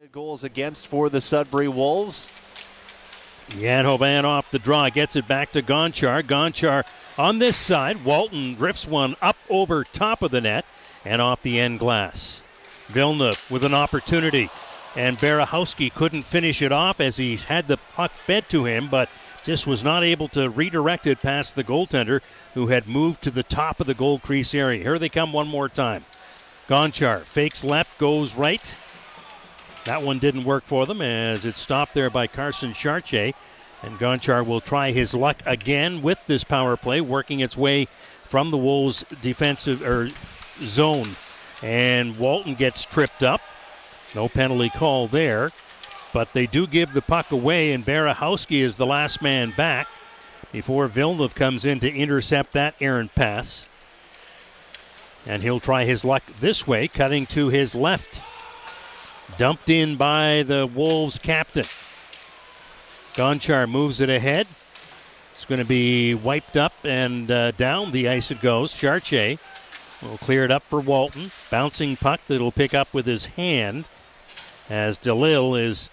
Goals against for the Sudbury Wolves. Yanhovan off the draw, gets it back to Gonchar. Gonchar on this side. Walton drifts one up over top of the net and off the end glass. Villeneuve with an opportunity, and Barahowski couldn't finish it off as he had the puck fed to him, but just was not able to redirect it past the goaltender, who had moved to the top of the goal crease area. Here they come one more time. Gonchar fakes left, goes right. That one didn't work for them as it's stopped there by Carson Chartier. And Gonchar will try his luck again with this power play, working its way from the Wolves' defensive zone. And Walton gets tripped up. No penalty call there. But they do give the puck away, and Barahowski is the last man back before Villeneuve comes in to intercept that errant pass. And he'll try his luck this way, cutting to his left. Dumped in by the Wolves captain. Gonchar moves it ahead. It's going to be wiped up and down the ice it goes. Chartier will clear it up for Walton. Bouncing puck that he'll pick up with his hand as DeLille is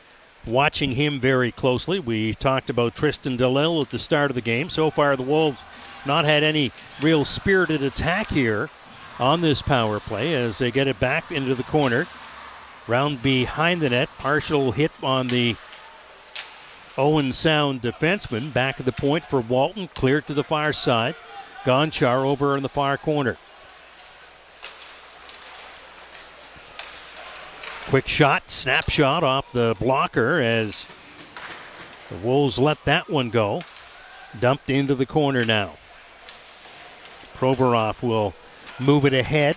watching him very closely. We talked about Tristan DeLille at the start of the game. So far the Wolves not had any real spirited attack here on this power play as they get it back into the corner. Round behind the net, partial hit on the Owen Sound defenseman. Back of the point for Walton, cleared to the far side. Gonchar over in the far corner. Quick shot, snapshot off the blocker as the Wolves let that one go. Dumped into the corner now. Provorov will move it ahead.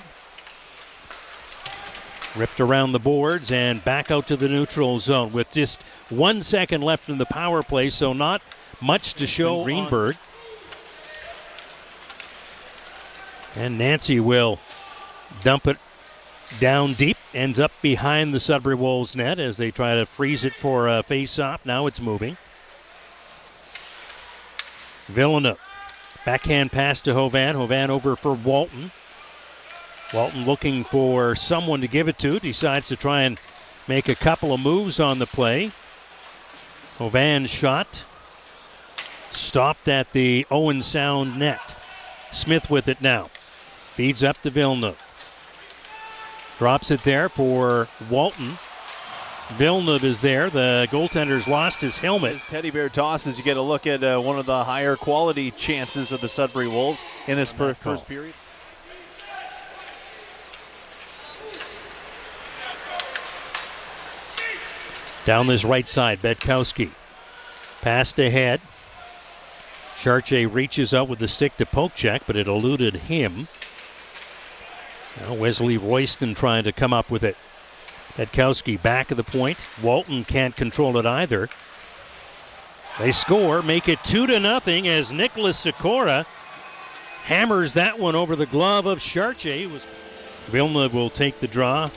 Ripped around the boards and back out to the neutral zone with just 1 second left in the power play, so not much to show. Greenberg. And Nancy will dump it down deep. Ends up behind the Sudbury Wolves net as they try to freeze it for a face-off. Now it's moving. Villeneuve. Backhand pass to Hovan. Hovan over for Walton. Walton looking for someone to give it to. Decides to try and make a couple of moves on the play. Hovan's shot stopped at the Owen Sound net. Smith with it now. Feeds up to Villeneuve. Drops it there for Walton. Villeneuve is there. The goaltender's lost his helmet. As teddy bear tosses, you get a look at one of the higher quality chances of the Sudbury Wolves in this first period. Down this right side, Betkowski. Passed ahead. Chartier reaches out with the stick to poke check, but it eluded him. Now Wesley Royston trying to come up with it. Betkowski back of the point. Walton can't control it either. They score, make it 2-0 as Nicholas Sikora hammers that one over the glove of Chartier. Villeneuve will take the draw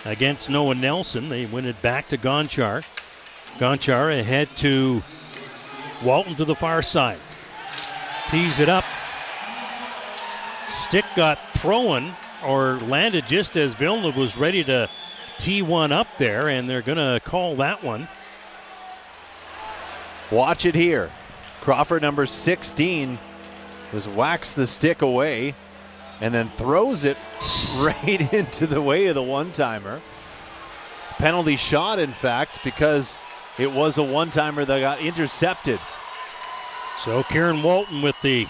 against Noah Nelson. They win it back to Gonchar. Gonchar ahead to Walton to the far side. Tees it up. Stick got thrown or landed just as Villeneuve was ready to tee one up there, and they're going to call that one. Watch it here. Crawford, number 16, just whacks the stick away and then throws it right into the way of the one-timer. It's a penalty shot, in fact, because it was a one-timer that got intercepted. So Kieron Walton with the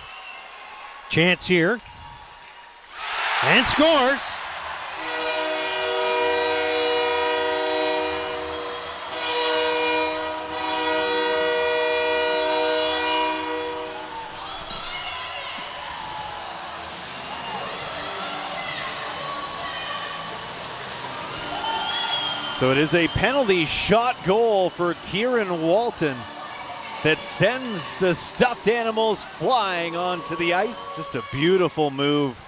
chance here. And scores. So it is a penalty shot goal for Kieron Walton that sends the stuffed animals flying onto the ice. Just a beautiful move.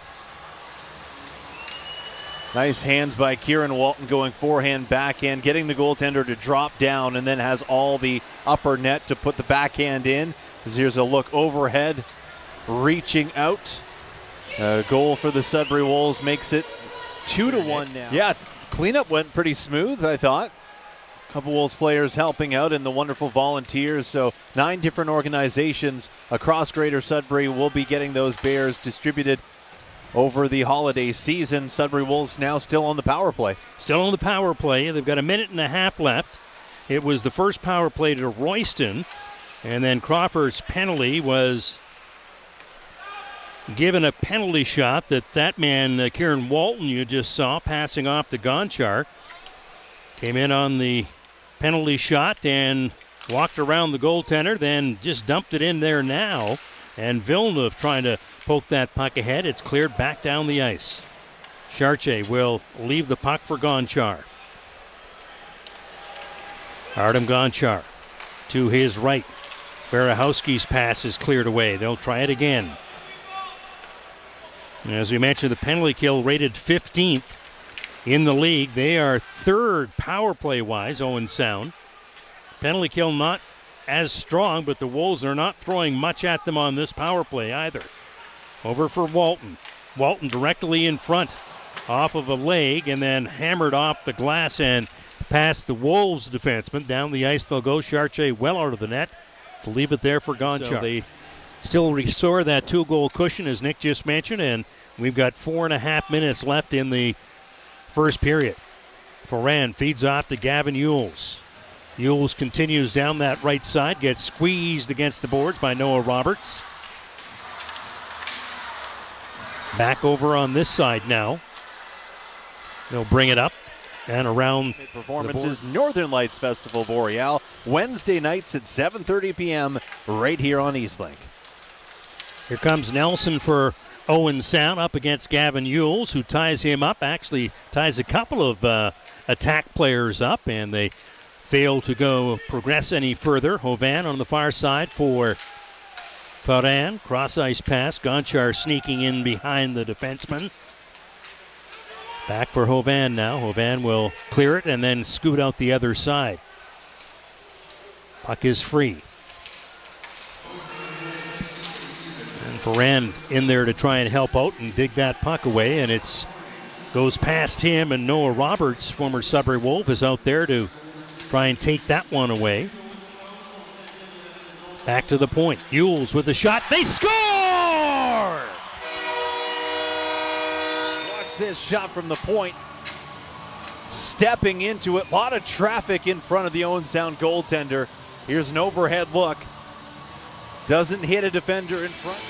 Nice hands by Kieron Walton going forehand, backhand, getting the goaltender to drop down, and then has all the upper net to put the backhand in. As here's a look overhead, reaching out. A goal for the Sudbury Wolves makes it 2-1 now. Yeah, cleanup went pretty smooth, I thought. couple Wolves players helping out and the wonderful volunteers. So 9 different organizations across Greater Sudbury will be getting those bears distributed over the holiday season. Sudbury Wolves now still on the power play. Still on the power play. They've got a minute and a half left. It was the first power play to Royston, and then Crawford's penalty was given a penalty shot that man, Kieron Walton, you just saw, passing off to Gonchar. Came in on the penalty shot and walked around the goaltender, then just dumped it in there now. And Villeneuve trying to poke that puck ahead. It's cleared back down the ice. Chartier will leave the puck for Gonchar. Artem Gonchar to his right. Barahowski's pass is cleared away. They'll try it again. As we mentioned, the penalty kill rated 15th in the league. They are 3rd power play-wise, Owen Sound. Penalty kill not as strong, but the Wolves are not throwing much at them on this power play either. Over for Walton. Walton directly in front, off of a leg, and then hammered off the glass and past the Wolves defenseman. Down the ice they'll go. Chartier well out of the net to leave it there for Gonchar. So they still restore that 2-goal cushion, as Nick just mentioned, and we've got 4.5 minutes left in the first period. Foran feeds off to Gavin Yules. Yules continues down that right side, gets squeezed against the boards by Noah Roberts. Back over on this side now. They'll bring it up and around performances. Northern Lights Festival Boreal, Wednesday nights at 7:30 p.m. right here on Eastlink. Here comes Nelson for Owen Sound up against Gavin Yules, who ties him up, actually ties a couple of attack players up, and they fail to progress any further. Hovan on the far side for Foran. Cross-ice pass. Gonchar sneaking in behind the defenseman. Back for Hovan now. Hovan will clear it and then scoot out the other side. Puck is free. And Foran in there to try and help out and dig that puck away, and it's goes past him, and Noah Roberts, former Sudbury Wolf, is out there to try and take that one away. Back to the point. Yules with the shot. They score! Watch this shot from the point. Stepping into it. A lot of traffic in front of the Owen Sound goaltender. Here's an overhead look. Doesn't hit a defender in front.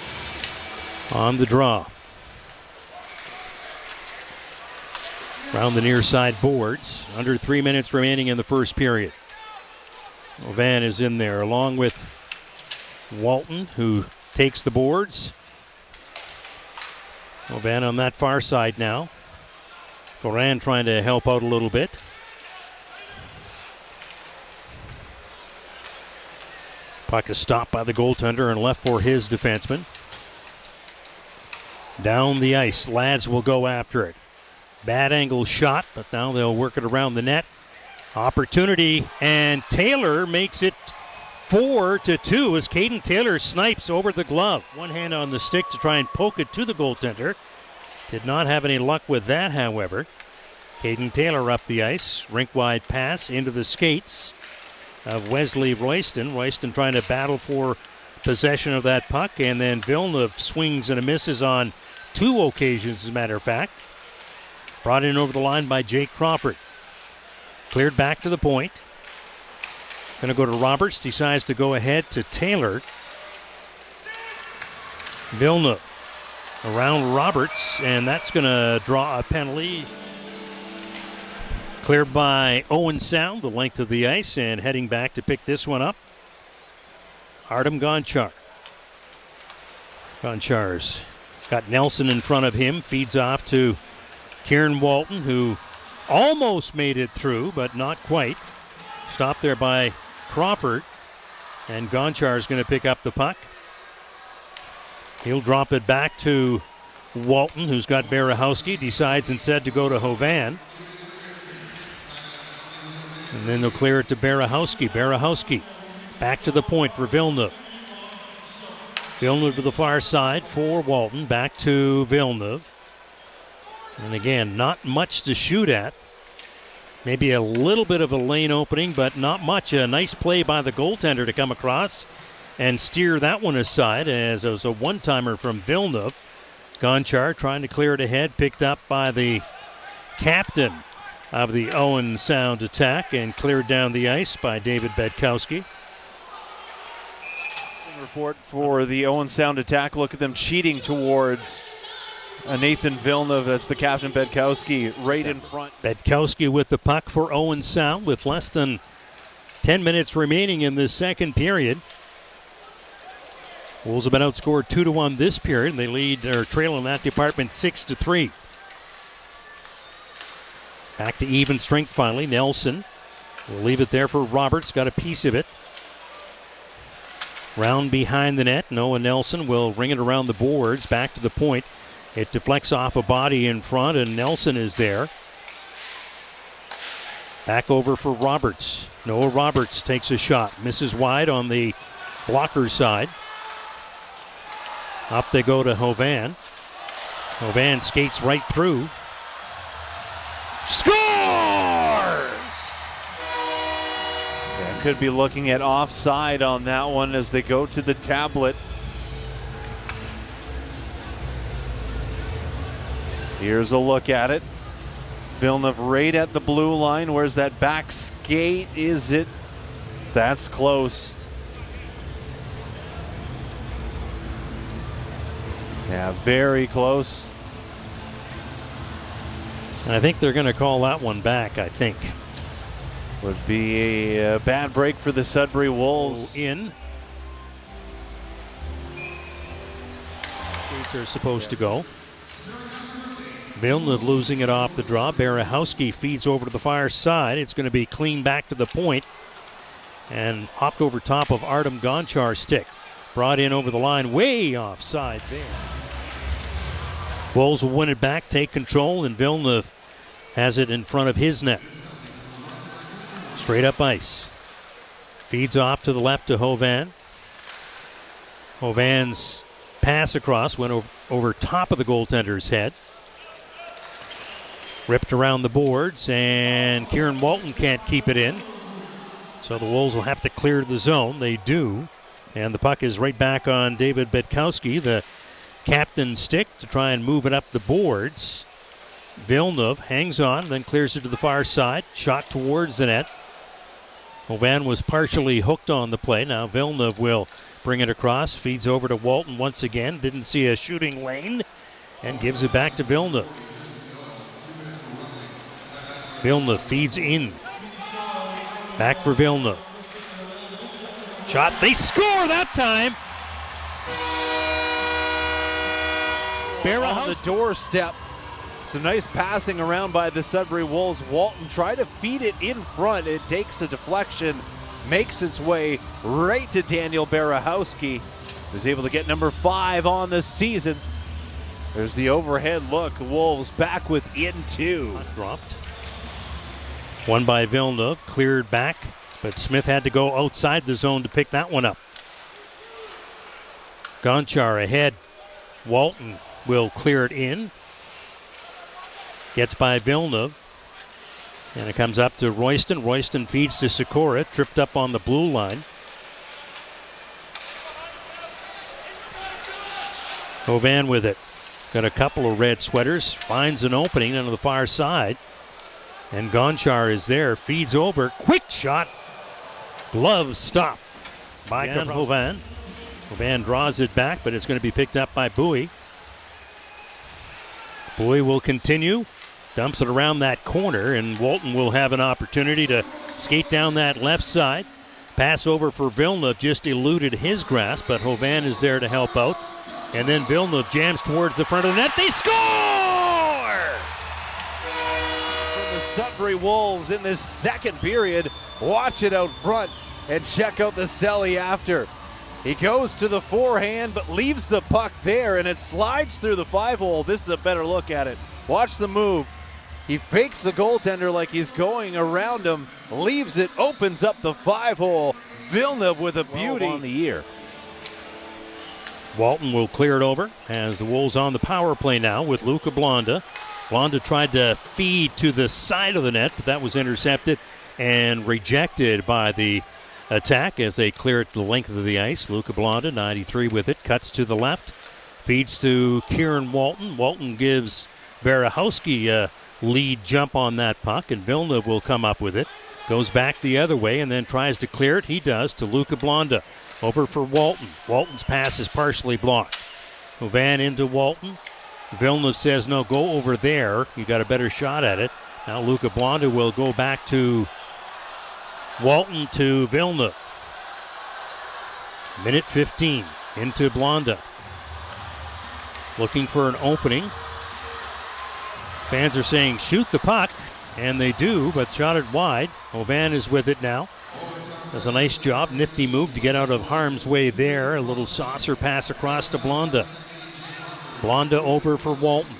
On the draw. Around the near side boards. Under 3 minutes remaining in the first period. Van is in there along with Walton, who takes the boards. Van on that far side now. Foran trying to help out a little bit. Puck is stopped by the goaltender and left for his defenseman. Down the ice, Lads will go after it. Bad angle shot, but now they'll work it around the net. Opportunity, and Taylor makes it 4-2 as Caden Taylor snipes over the glove. One hand on the stick to try and poke it to the goaltender. Did not have any luck with that, however. Caden Taylor up the ice. Rink-wide pass into the skates of Wesley Royston. Royston trying to battle for possession of that puck, and then Villeneuve swings and misses on 2 occasions, as a matter of fact. Brought in over the line by Jake Crawford. Cleared back to the point. Going to go to Roberts. Decides to go ahead to Taylor. Villeneuve around Roberts, and that's going to draw a penalty. Cleared by Owen Sound, the length of the ice, and heading back to pick this one up. Artem Gonchar. Gonchar's got Nelson in front of him. Feeds off to Kieron Walton, who almost made it through, but not quite. Stopped there by Crawford, and Gonchar is going to pick up the puck. He'll drop it back to Walton, who's got Barahowski. Decides instead to go to Hovan. And then they'll clear it to Barahowski. Barahowski back to the point for Villeneuve. Villeneuve to the far side for Walton. Back to Villeneuve. And again, not much to shoot at. Maybe a little bit of a lane opening, but not much. A nice play by the goaltender to come across and steer that one aside, as it was a one-timer from Villeneuve. Gonchar trying to clear it ahead, picked up by the captain of the Owen Sound Attack and cleared down the ice by David Bedkowski. Report for the Owen Sound Attack. Look at them cheating towards Nathan Villeneuve. That's the captain, Bedkowski, right in front. Bedkowski with the puck for Owen Sound with less than 10 minutes remaining in the second period. Wolves have been outscored 2-1 this period. They lead or trail in that department 6-3. Back to even strength finally. Nelson will leave it there for Roberts. Got a piece of it. Round behind the net. Noah Nelson will ring it around the boards. Back to the point. It deflects off a body in front, and Nelson is there. Back over for Roberts. Noah Roberts takes a shot. Misses wide on the blocker side. Up they go to Hovan. Hovan skates right through. Scores! Yeah, could be looking at offside on that one as they go to the tablet. Here's a look at it. Villeneuve right at the blue line. Where's that back skate? Is it? That's close. Yeah, very close. And I think they're going to call that one back, I think. Would be a bad break for the Sudbury Wolves. In. Skates are supposed to go. Villeneuve losing it off the draw. Barahowski feeds over to the far side. It's going to be clean back to the point. And hopped over top of Artem Gonchar's stick. Brought in over the line, way offside there. Wolves will win it back, take control, and Villeneuve has it in front of his net. Straight up ice. Feeds off to the left to Hovan. Hovan's pass across went over top of the goaltender's head. Ripped around the boards, and Kieron Walton can't keep it in. So the Wolves will have to clear the zone. They do. And the puck is right back on David Bedkowski, the captain's stick, to try and move it up the boards. Villeneuve hangs on, then clears it to the far side. Shot towards the net. Hovan was partially hooked on the play. Now Villeneuve will bring it across. Feeds over to Walton once again. Didn't see a shooting lane. And gives it back to Villeneuve. Villeneuve feeds in. Back for Villeneuve. Shot. They score that time. On the doorstep. Some nice passing around by the Sudbury Wolves. Walton tried to feed it in front. It takes a deflection, makes its way right to Daniel Barahowski, who's able to get number 5 on the season. There's the overhead look. Wolves back within 2. Dropped. One by Villeneuve, cleared back, but Smith had to go outside the zone to pick that one up. Gonchar ahead. Walton will clear it in. Gets by Villeneuve. And it comes up to Royston. Royston feeds to Sikora, tripped up on the blue line. Hovan with it. Got a couple of red sweaters. Finds an opening on the far side. And Gonchar is there. Feeds over. Quick shot. Glove stop by Hovan. Hovan draws it back, but it's going to be picked up by Bowie. Bowie will continue. Dumps it around that corner, and Walton will have an opportunity to skate down that left side. Pass over for Villeneuve just eluded his grasp, but Hovan is there to help out. And then Villeneuve jams towards the front of the net. They score! For the Sudbury Wolves in this second period. Watch it out front and check out the celly after. He goes to the forehand, but leaves the puck there, and it slides through the 5-hole. This is a better look at it. Watch the move. He fakes the goaltender like he's going around him, leaves it, opens up the 5-hole. Villeneuve with a beauty on the year. Walton will clear it over as the Wolves on the power play now with Luca Blonda. Blonda tried to feed to the side of the net, but that was intercepted and rejected by the attack as they clear it to the length of the ice. Luca Blonda, 93 with it, cuts to the left, feeds to Kieron Walton. Walton gives Barahowski a lead jump on that puck, and Villeneuve will come up with it. Goes back the other way and then tries to clear it. He does to Luca Blonda. Over for Walton. Walton's pass is partially blocked. Van into Walton. Villeneuve says, no, go over there. You got a better shot at it. Now Luca Blonda will go back to Walton to Villeneuve. Minute 15 into Blonda. Looking for an opening. Fans are saying shoot the puck, and they do, but shot it wide. Ovan is with it now. Does a nice job, nifty move to get out of harm's way there. A little saucer pass across to Blonda. Blonda over for Walton.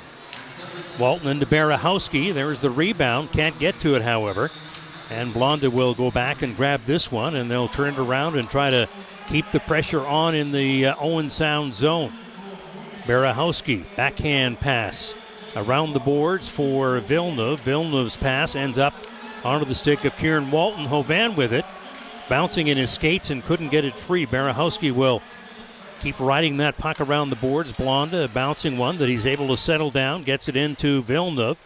Walton into Barahowski. There's the rebound. Can't get to it, however. And Blonda will go back and grab this one, and they'll turn it around and try to keep the pressure on in the Owen Sound zone. Barahowski, backhand pass around the boards for Villeneuve. Villeneuve's pass ends up onto the stick of Kieron Walton. Hovan with it, bouncing in his skates and couldn't get it free. Barahowski will keep riding that puck around the boards. Blonda, bouncing one that he's able to settle down, gets it into Villeneuve.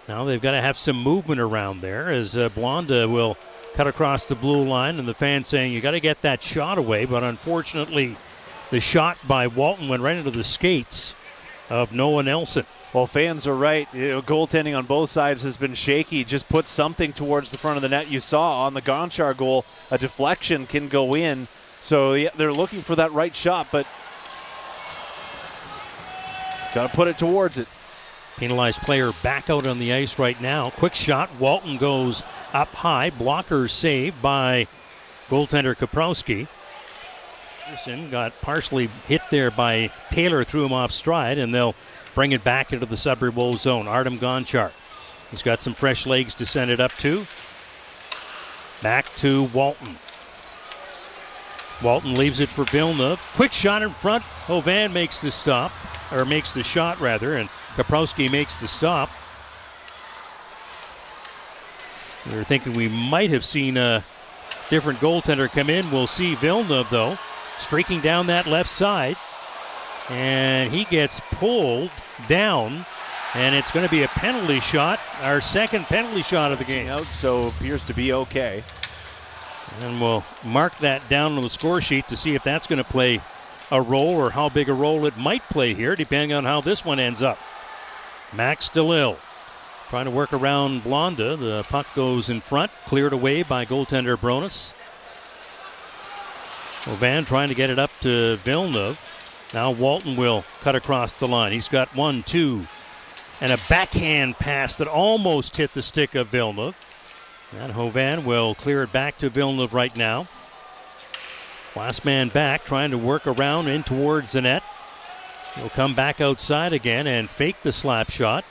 Now they've got to have some movement around there as Blonda will cut across the blue line, and the fans saying you got to get that shot away, but unfortunately the shot by Walton went right into the skates of Noah Nelson. Well, fans are right. Goaltending on both sides has been shaky. Just put something towards the front of the net. You saw on the Gonchar goal, a deflection can go in. So they're looking for that right shot, but got to put it towards it. Penalized player back out on the ice right now. Quick shot. Walton goes up high. Blocker saved by goaltender Kaprowski. Anderson got partially hit there by Taylor, threw him off stride, and they'll bring it back into the Sudbury Wolves zone. Artem Gonchar. He's got some fresh legs to send it up to. Back to Walton. Walton leaves it for Villeneuve. Quick shot in front. Hovan makes the stop, or makes the shot rather, and Kaprowski makes the stop. We were thinking we might have seen a different goaltender come in. We'll see Villeneuve, though, streaking down that left side. And he gets pulled down, and it's going to be a penalty shot, our second penalty shot of the game. Out, so appears to be okay. And we'll mark that down on the score sheet to see if that's going to play a role or how big a role it might play here, depending on how this one ends up. Max DeLille trying to work around Blonda. The puck goes in front, cleared away by goaltender Bronis. Van trying to get it up to Villeneuve. Now Walton will cut across the line. He's got 1, 2, and a backhand pass that almost hit the stick of Villeneuve. And Hovan will clear it back to Villeneuve right now. Last man back, trying to work around in towards the net. He'll come back outside again and fake the slap shot.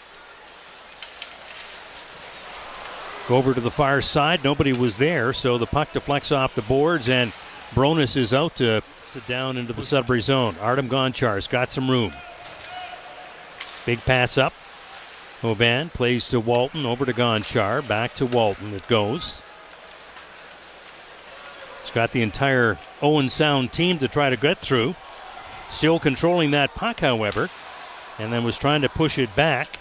Go over to the far side. Nobody was there, so the puck deflects off the boards, and Bronis is out to sit down into the Sudbury zone. Artem Gonchar's got some room. Big pass up. Hovan plays to Walton, over to Gonchar, back to Walton it goes. He's got the entire Owen Sound team to try to get through. Still controlling that puck, however, and then was trying to push it back.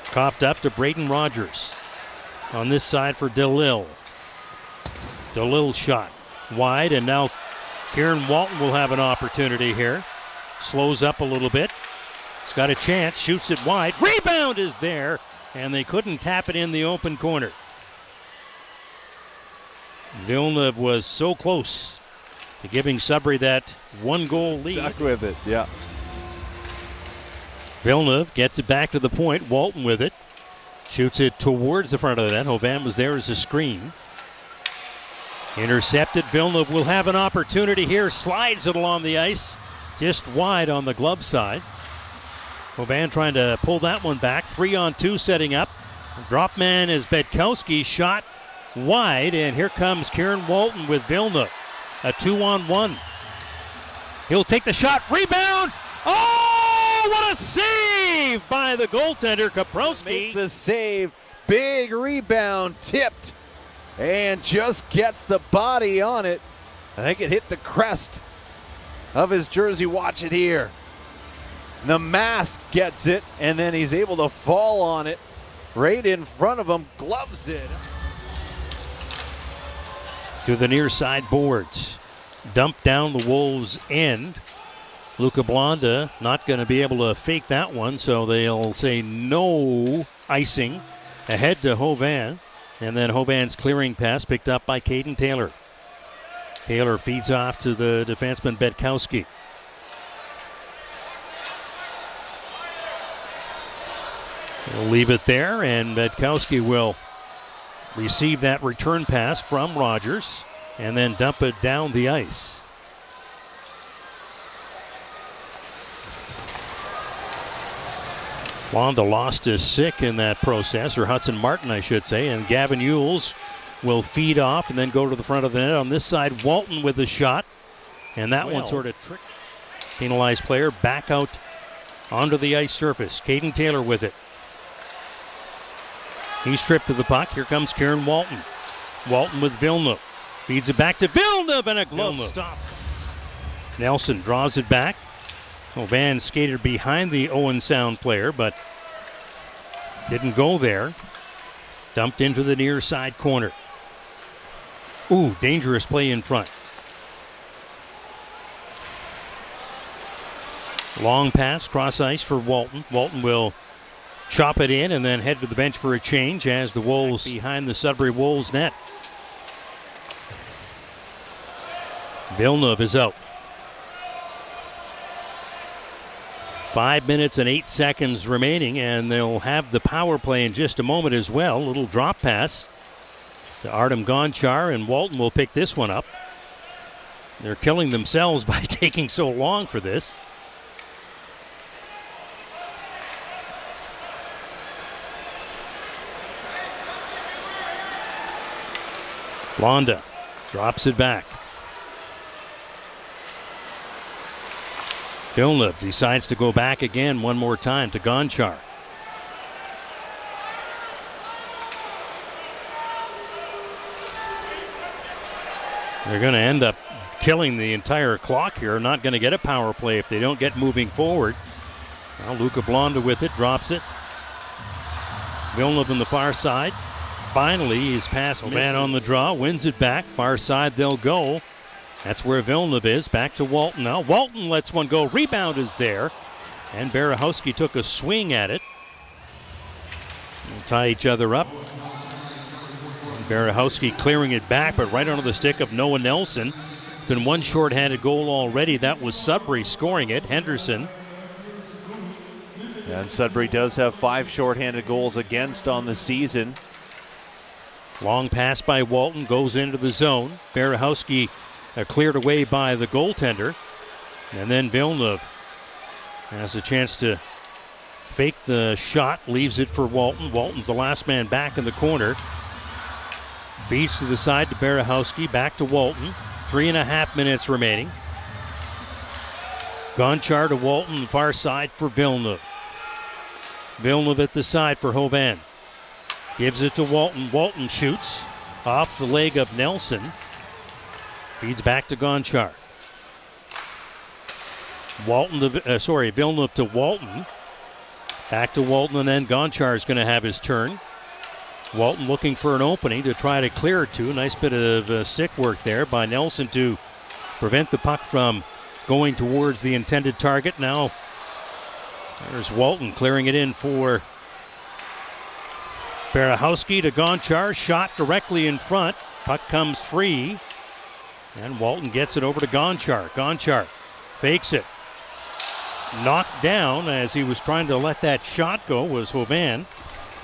Coughed up to Braden Rogers. On this side for DeLille. DeLille shot wide, and now Kieron Walton will have an opportunity here. Slows up a little bit. He's got a chance, shoots it wide. Rebound is there, and they couldn't tap it in the open corner. Villeneuve was so close to giving Sudbury that one-goal lead. Stuck with it, yeah. Villeneuve gets it back to the point. Walton with it. Shoots it towards the front of the net. Hovan was there as a screen. Intercepted. Villeneuve will have an opportunity here. Slides it along the ice. Just wide on the glove side. Hovan trying to pull that one back. 3-on-2 setting up. Drop man is Bedkowski. Shot wide, and here comes Kieron Walton with Villeneuve. A 2-on-1. He'll take the shot. Rebound. Oh, what a save save by the goaltender, Kaprowski. Make the save. Big rebound, tipped, and just gets the body on it. I think it hit the crest of his jersey. Watch it here. The mask gets it, and then he's able to fall on it right in front of him. Gloves it. To the near side boards. Dumped down the Wolves' end. Luca Blonda not going to be able to fake that one, so they'll say no icing. Ahead to Hovan, and then Hovan's clearing pass picked up by Caden Taylor. Taylor feeds off to the defenseman Bedkowski. We'll leave it there, and Bedkowski will receive that return pass from Rogers and then dump it down the ice. Wanda lost his stick in that process, or Hudson Martin, I should say, and Gavin Ewells will feed off and then go to the front of the net. On this side, Walton with a shot, and that one sort of tricked. Penalized player back out onto the ice surface. Caden Taylor with it. He's stripped of the puck. Here comes Kieron Walton. Walton with Villeneuve. Feeds it back to Villeneuve, and a glove stop. Nelson draws it back. Van skated behind the Owen Sound player, but didn't go there. Dumped into the near side corner. Ooh, dangerous play in front. Long pass, cross ice for Walton. Walton will chop it in and then head to the bench for a change as the Wolves behind the Sudbury Wolves net. Villeneuve is out. 5 minutes and 8 seconds remaining, and they'll have the power play in just a moment as well. Little drop pass to Artem Gonchar, and Walton will pick this one up. They're killing themselves by taking so long for this. Blonda drops it back. Villeneuve decides to go back again one more time to Gonchar. They're going to end up killing the entire clock here. Not going to get a power play if they don't get moving forward. Now Luca Blonda with it, drops it. Villeneuve on the far side. Finally, his pass man on the draw, wins it back. Far side they'll go. That's where Villeneuve is. Back to Walton now. Walton lets one go. Rebound is there. And Barahowski took a swing at it. They'll tie each other up. Barahowski clearing it back, but right onto the stick of Noah Nelson. Been one shorthanded goal already. That was Sudbury scoring it. Henderson. And Sudbury does have 5 shorthanded goals against on the season. Long pass by Walton goes into the zone. Barahowski cleared away by the goaltender. And then Villeneuve has a chance to fake the shot, leaves it for Walton. Walton's the last man back in the corner. Feeds to the side to Barahowski, back to Walton. 3.5 minutes remaining. Gonchar to Walton, far side for Villeneuve. Villeneuve at the side for Hovan. Gives it to Walton. Walton shoots off the leg of Nelson. Feeds back to Gonchar. Villeneuve to Walton. Back to Walton, and then Gonchar is going to have his turn. Walton looking for an opening to try to clear it to. Nice bit of stick work there by Nelson to prevent the puck from going towards the intended target. Now there's Walton clearing it in for Barahowski to Gonchar. Shot directly in front. Puck comes free. And Walton gets it over to Gonchar. Gonchar fakes it. Knocked down as he was trying to let that shot go was Hovan.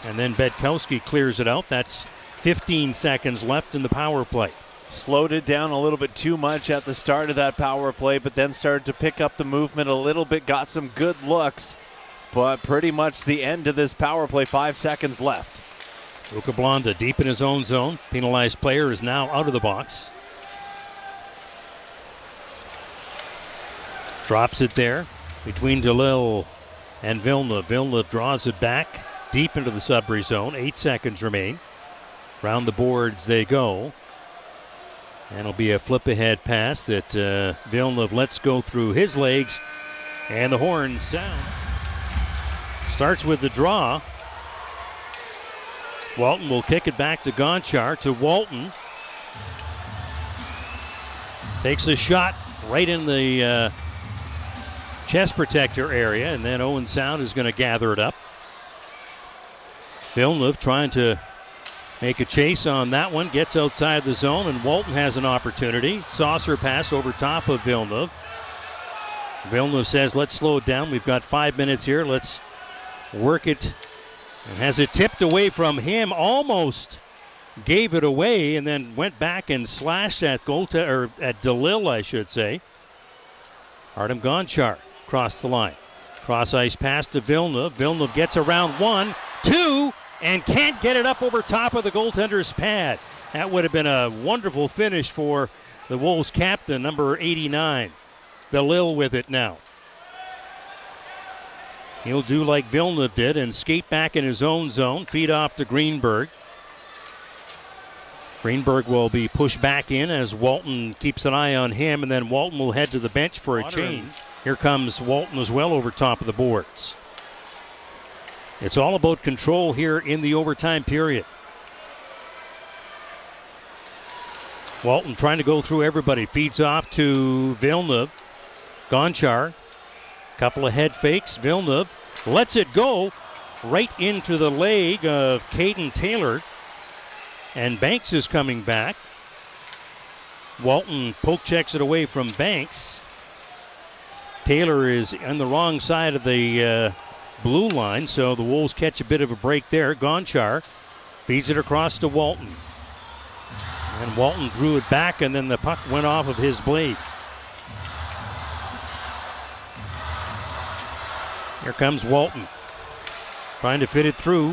And then Bedkowski clears it out. That's 15 seconds left in the power play. Slowed it down a little bit too much at the start of that power play, but then started to pick up the movement a little bit, got some good looks. But pretty much the end of this power play, 5 seconds left. Luca Blonda deep in his own zone. Penalized player is now out of the box. Drops it there between DeLille and Villeneuve. Villeneuve draws it back deep into the Sudbury zone. 8 seconds remain. Round the boards they go. And it'll be a flip ahead pass that Villeneuve lets go through his legs. And the horn sound. Starts with the draw. Walton will kick it back to Gonchar. To Walton. Takes a shot right in the chest protector area, and then Owen Sound is going to gather it up. Villeneuve trying to make a chase on that one, gets outside the zone, and Walton has an opportunity. Saucer pass over top of Villeneuve. Villeneuve says, let's slow it down. We've got 5 minutes here. Let's work it. And has it tipped away from him, almost gave it away, and then went back and slashed at at DeLille, I should say. Artem Gonchar across the line. Cross ice pass to Villeneuve. Villeneuve gets around 1, 2, and can't get it up over top of the goaltender's pad. That would have been a wonderful finish for the Wolves captain, number 89. DeLille with it now. He'll do like Villeneuve did and skate back in his own zone, feed off to Greenberg. Greenberg will be pushed back in as Walton keeps an eye on him, and then Walton will head to the bench for a change. Here comes Walton as well over top of the boards. It's all about control here in the overtime period. Walton trying to go through everybody. Feeds off to Villeneuve. Gonchar. Couple of head fakes. Villeneuve lets it go right into the leg of Caden Taylor. And Banks is coming back. Walton poke checks it away from Banks. Taylor is on the wrong side of the blue line, so the Wolves catch a bit of a break there. Gonchar feeds it across to Walton. And Walton drew it back, and then the puck went off of his blade. Here comes Walton. Trying to fit it through.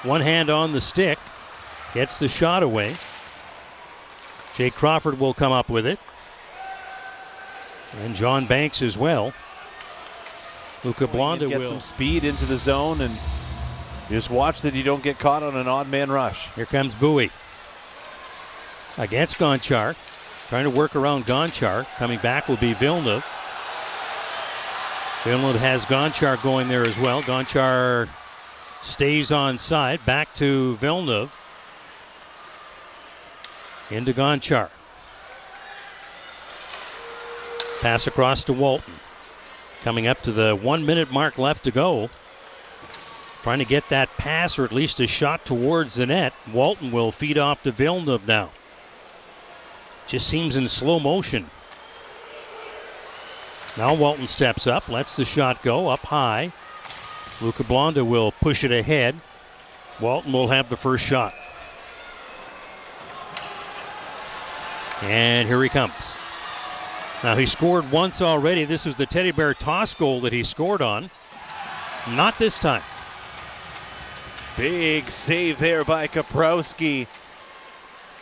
One hand on the stick. Gets the shot away. Jake Crawford will come up with it. And John Banks as well. Luca Blonda get will some speed into the zone and just watch that you don't get caught on an odd man rush. Here comes Bowie. Against Gonchar. Trying to work around Gonchar. Coming back will be Villeneuve. Villeneuve has Gonchar going there as well. Gonchar stays on side. Back to Villeneuve. Into Gonchar. Pass across to Walton. Coming up to the 1 minute mark left to go. Trying to get that pass or at least a shot towards the net. Walton will feed off to Villeneuve now. Just seems in slow motion. Now Walton steps up, lets the shot go up high. Luca Blonda will push it ahead. Walton will have the first shot. And here he comes. Now he scored once already. This was the Teddy Bear toss goal that he scored on. Not this time. Big save there by Kaprowski.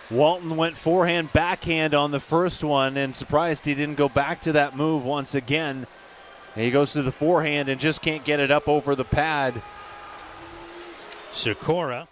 Walton went forehand, backhand on the first one, and surprised he didn't go back to that move once again. And he goes to the forehand and just can't get it up over the pad. Sikora